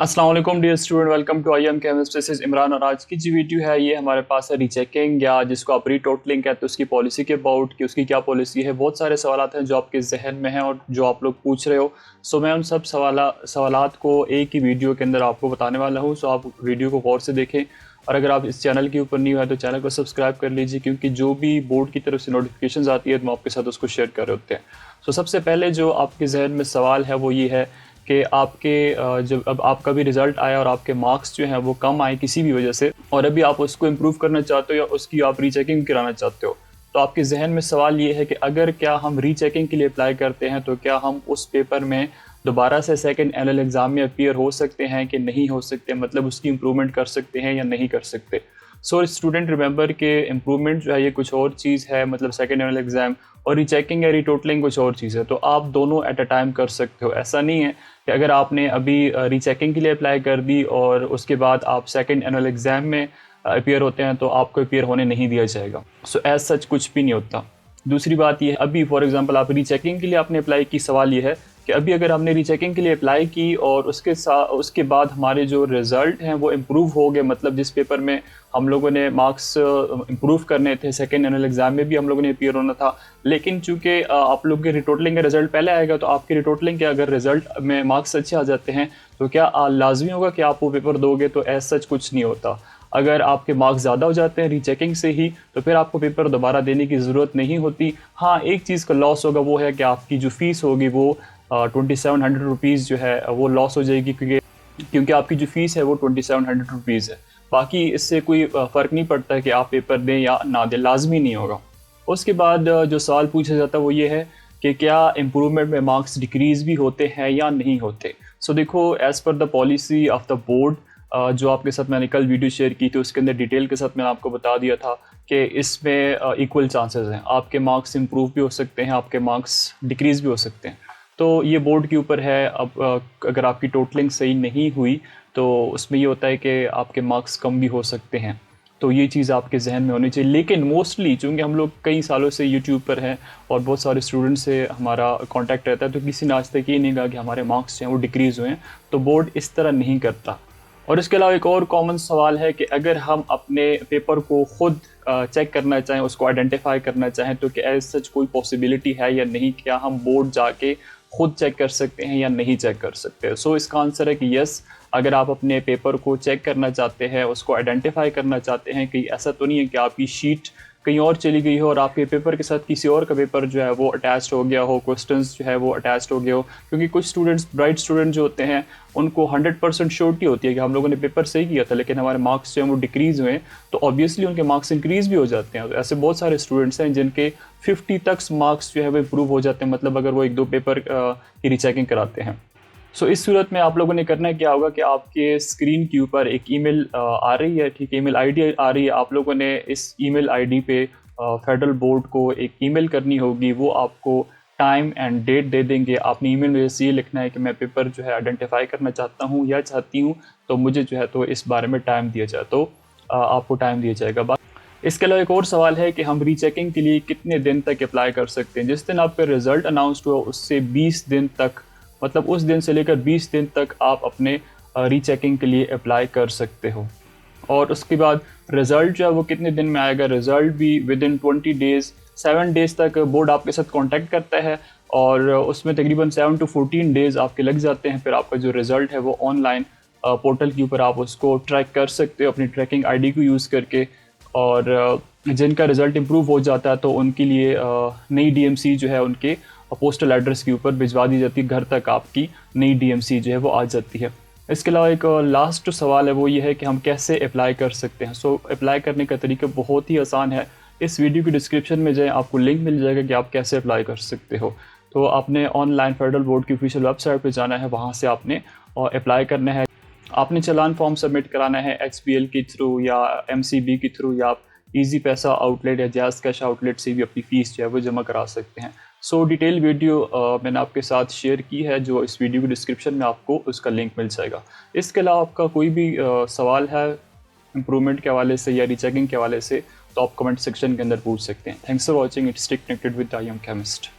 अस्सलाम वालेकुम dear student, welcome to I am chemistry. This is Imran और आज की जो वीडियो है ये हमारे पास है रीचेकिंग या जिसको आप रीटोटलिंग कहते हैं उसकी पॉलिसी के अबाउट कि उसकी क्या पॉलिसी है। बहुत सारे सवालात हैं जो आपके जहन में हैं और जो आप लोग पूछ रहे हो। सो मैं उन सब सवालात को एक ही वीडियो के अंदर आपको बताने वाला हूँ। सो आप वीडियो को गौर से देखें और अगर आप इस चैनल के ऊपर नहीं हुआ तो चैनल को सब्सक्राइब कर लीजिए, क्योंकि जो भी बोर्ड की तरफ से नोटिफिकेशन आती है तो हम आपके साथ उसको शेयर कर रहे होते हैं। सो सबसे पहले जो आपके जहन में सवाल है वो ये है कि आपके जब अब आपका भी रिज़ल्ट आया और आपके मार्क्स जो हैं वो कम आए किसी भी वजह से, और अभी आप उसको इम्प्रूव करना चाहते हो या उसकी आप रीचेकिंग कराना चाहते हो, तो आपके जहन में सवाल ये है कि अगर क्या हम रीचेकिंग के लिए अप्लाई करते हैं तो क्या हम उस पेपर में दोबारा से सेकंड एनुअल एग्ज़ाम में अपीयर हो सकते हैं कि नहीं हो सकते, मतलब उसकी इम्प्रूवमेंट कर सकते हैं या नहीं कर सकते। सो स्टूडेंट रिमेंबर के इम्प्रूवमेंट जो है ये कुछ और चीज़ है, मतलब सेकंड एनुअल एग्ज़ाम, और रीचेकिंग या रीटोटलिंग कुछ और चीज़ है। तो आप दोनों एट अ टाइम कर सकते हो। ऐसा नहीं है कि अगर आपने अभी रीचेकिंग के लिए अप्लाई कर दी और उसके बाद आप सेकंड एनुअल एग्ज़ाम में अपीयर होते हैं तो आपको अपीयर होने नहीं दिया जाएगा। सो एज सच कुछ भी नहीं होता। दूसरी बात ये है, अभी फॉर एग्जांपल आप रीचेकिंग के लिए आपने अप्लाई की, सवाल ये है कि अभी अगर हमने रीचेकिंग के लिए अप्लाई की और उसके बाद हमारे जो रिज़ल्ट हैं वो इम्प्रूव हो गए, मतलब जिस पेपर में हम लोगों ने मार्क्स इम्प्रूव करने थे, सेकेंड एनुअल एग्ज़ाम में भी हम लोगों ने अपीयर होना था, लेकिन चूंकि आप लोग के रिटोटलिंग का रिजल्ट पहले आएगा तो आपके रिटोटलिंग के अगर रिजल्ट में मार्क्स अच्छे आ जाते हैं तो क्या लाजमी होगा कि आप वो पेपर दोगे? तो एज सच कुछ नहीं होता। अगर आपके मार्क्स ज़्यादा हो जाते हैं रीचेकिंग से ही तो फिर आपको पेपर दोबारा देने की ज़रूरत नहीं होती। हाँ, एक चीज़ का लॉस होगा, वो है कि आपकी जो फ़ीस होगी वो 2700 रुपीज़ जो है वो लॉस हो जाएगी, क्योंकि आपकी जो फ़ीस है वो 2700 रुपीज़ है। बाकी इससे कोई फ़र्क नहीं पड़ता कि आप पेपर दें या ना दें, लाजमी नहीं होगा। उसके बाद जो सवाल पूछा जाता है वो ये है कि क्या इम्प्रूवमेंट में मार्क्स डिक्रीज़ भी होते हैं या नहीं होते। सो देखो, as per the policy of the board, जो आपके साथ मैंने कल वीडियो शेयर की थी उसके अंदर डिटेल के साथ मैंने आपको बता दिया था कि इसमें इक्वल चांसेस हैं। आपके मार्क्स इंप्रूव भी हो सकते हैं, आपके मार्क्स डिक्रीज़ भी हो सकते हैं। तो ये बोर्ड के ऊपर है। अब अगर आपकी टोटलिंग सही नहीं हुई तो उसमें ये होता है कि आपके मार्क्स कम भी हो सकते हैं। तो ये चीज़ आपके जहन में होनी चाहिए। लेकिन मोस्टली चूँकि हम लोग कई सालों से यूट्यूब पर हैं और बहुत सारे स्टूडेंट से हमारा कांटेक्ट रहता है, तो किसी ने आज तक ये नहीं कहा कि हमारे मार्क्स जो हैं वो डिक्रीज़ हुए हैं। तो बोर्ड इस तरह नहीं करता। और इसके अलावा एक और कॉमन सवाल है कि अगर हम अपने पेपर को ख़ुद चेक करना चाहें, उसको आइडेंटिफाई करना चाहें, तो क्या एज सच कोई पॉसिबिलिटी है या नहीं? क्या हम बोर्ड जाके खुद चेक कर सकते हैं या नहीं चेक कर सकते? सो इसका आंसर है कि यस। अगर आप अपने पेपर को चेक करना चाहते हैं, उसको आइडेंटिफाई करना चाहते हैं कि ऐसा तो नहीं है कि आपकी शीट कहीं और चली गई हो और आपके पेपर के साथ किसी और का पेपर जो है वो अटैच्ड हो गया हो, क्वेश्चंस जो है वो अटैच्ड हो गए हो, क्योंकि कुछ स्टूडेंट्स, ब्राइट स्टूडेंट जो होते हैं, उनको 100% श्योरिटी होती है कि हम लोगों ने पेपर सही किया था लेकिन हमारे मार्क्स जो हैं वो डिक्रीज़ हुए, तो ऑब्वियसली उनके मार्क्स इंक्रीज़ भी हो जाते हैं। तो ऐसे बहुत सारे स्टूडेंट्स हैं जिनके 50 तक मार्क्स जो है वो इम्प्रूव हो जाते हैं, मतलब अगर वो 1-2 पेपर की रीचेकिंग कराते हैं। सो इस सूरत में आप लोगों ने करना क्या होगा कि आपके स्क्रीन के ऊपर एक ईमेल आ रही है, ठीक है, ईमेल आईडी आ रही है। आप लोगों ने इस ईमेल आईडी पे फेडरल बोर्ड को एक ईमेल करनी होगी। वो आपको टाइम एंड डेट दे देंगे। आपने ईमेल में ये लिखना है कि मैं पेपर जो है आइडेंटिफाई करना चाहता हूँ या चाहती हूँ, तो मुझे जो है तो इस बारे में टाइम दिया जाए, तो आपको टाइम दिया जाएगा। इसके अलावा एक और सवाल है कि हम रीचेकिंग के लिए कितने दिन तक अप्लाई कर सकते हैं। जिस दिन आपका रिज़ल्ट अनाउंसड हुआ उससे 20 दिन तक, मतलब उस दिन से लेकर 20 दिन तक आप अपने रीचेकिंग के लिए अप्लाई कर सकते हो। और उसके बाद रिज़ल्ट जो है वो कितने दिन में आएगा? रिज़ल्ट भी विद इन 20 डेज़, 7 डेज़ तक बोर्ड आपके साथ कांटेक्ट करता है और उसमें तकरीबन 7 to 14 डेज़ आपके लग जाते हैं। फिर आपका जो रिज़ल्ट है वो ऑनलाइन पोर्टल के ऊपर आप उसको ट्रैक कर सकते हो अपनी ट्रैकिंग आईडी को यूज़ करके। और जिनका रिज़ल्ट इम्प्रूव हो जाता है तो उनके लिए नई डीएमसी जो है उनके पोस्टल एड्रेस के ऊपर भिजवा दी जाती है, घर तक आपकी नई डीएमसी जो है वो आ जाती है। इसके अलावा एक लास्ट सवाल है वो ये है कि हम कैसे अप्लाई कर सकते हैं। सो अप्लाई करने का तरीका बहुत ही आसान है। इस वीडियो की डिस्क्रिप्शन में जाएँ, आपको लिंक मिल जाएगा कि आप कैसे अप्लाई कर सकते हो। तो आपने ऑनलाइन फेडरल बोर्ड की ऑफिशियल वेबसाइट पर जाना है, वहाँ से आपने अप्लाई करना है। आपने चालान फॉर्म सबमिट कराना है HBL के थ्रू या MCB के थ्रू, या आप ईजी पैसा आउटलेट या जायज़ कैश आउटलेट से भी अपनी फ़ीस जो है वो जमा करा सकते हैं। सो डिटेल वीडियो मैंने आपके साथ शेयर की है, जो इस वीडियो की डिस्क्रिप्शन में आपको उसका लिंक मिल जाएगा। इसके अलावा आपका कोई भी सवाल है इम्प्रूवमेंट के हवाले से या रीचेकिंग के हवाले से, तो आप कमेंट सेक्शन के अंदर पूछ सकते हैं। Thanks for watching. It stay connected with I am chemist.